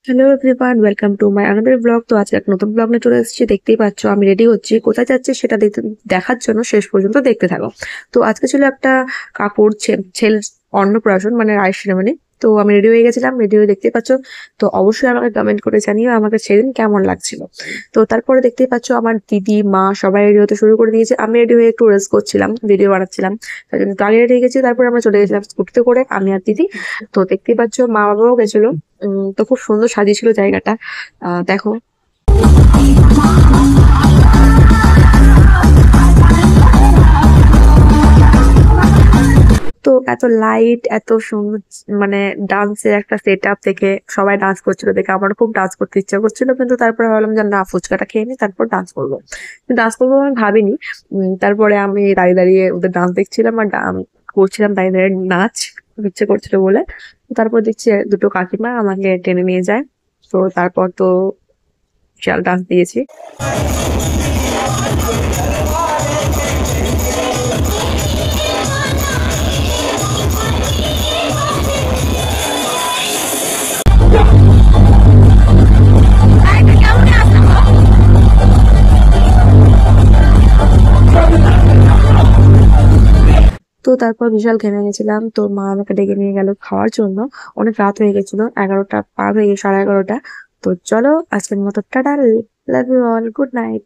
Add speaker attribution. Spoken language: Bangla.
Speaker 1: Hello everyone, welcome to my another blog. তো আজকে এক নতুন ব্লগ নিয়ে চলে এসেছি। দেখতেই পাচ্ছ আমি রেডি হচ্ছি, কোথায় যাচ্ছি সেটা দেখার জন্য শেষ পর্যন্ত দেখতে থাকো। তো আজকে ছিল একটা কাকুর ছেলে অন্নপ্রাশন, মানে রাইস সেরেমনি। তো আমি রেডি হয়ে গেছিলাম, রেডি হয়ে দেখতেই পাচ্ছ। তো অবশ্যই আমাকে কমেন্ট করে জানিও আমাকে সেদিন কেমন লাগছিল। তো তারপরে দেখতেই পাচ্ছ আমার দিদি মা সবাই রেডি হতে শুরু করে দিয়েছে। আমি রেডি হয়ে একটু রেস্ট করছিলাম, ভিডিও বানাচ্ছিলাম। তাই জন্য একটু আগে রেডি হয়ে গেছি। তারপরে আমরা চলে গেছিলাম স্কুটিতে করে, আমি আর দিদি। তো দেখতেই পাচ্ছ মা বাবাও গেছিল। তো খুব সুন্দর সাজিয়েছিল জায়গাটা। দেখো। তো এত লাইট, এত সুন্দর, মানে ডান্সের একটা সেট আপ দেখে সবাই ডান্স করছিল দেখে আমার খুব ডান্স করতে ইচ্ছা করছিল, কিন্তু তারপরে ভাবলাম যে না, ফুচকাটা খেয়ে নি তারপর ডান্স করবো। ডান্স করবো আমি ভাবিনি। তারপরে আমি দাঁড়িয়ে দাঁড়িয়ে ওদের ডান্স দেখছিলাম আর করছিলাম দাঁড়িয়ে দাঁড়িয়ে নাচ, ইচ্ছে করছিল বলে। তারপর দেখছি দুটো কাকিমা আমাকে টেনে নিয়ে যায়। তো তারপর তো বিশাল ডান্স দিয়েছি। তো তারপর বিশাল ঘেমে গেছিলাম, তো মা আমাকে ডেকে নিয়ে গেল খাওয়ার জন্য। অনেক রাত হয়ে গেছিল, 11টা পার হয়ে গেছে, 11:30। তো চলো আজকের মতো tata, love you all, good night.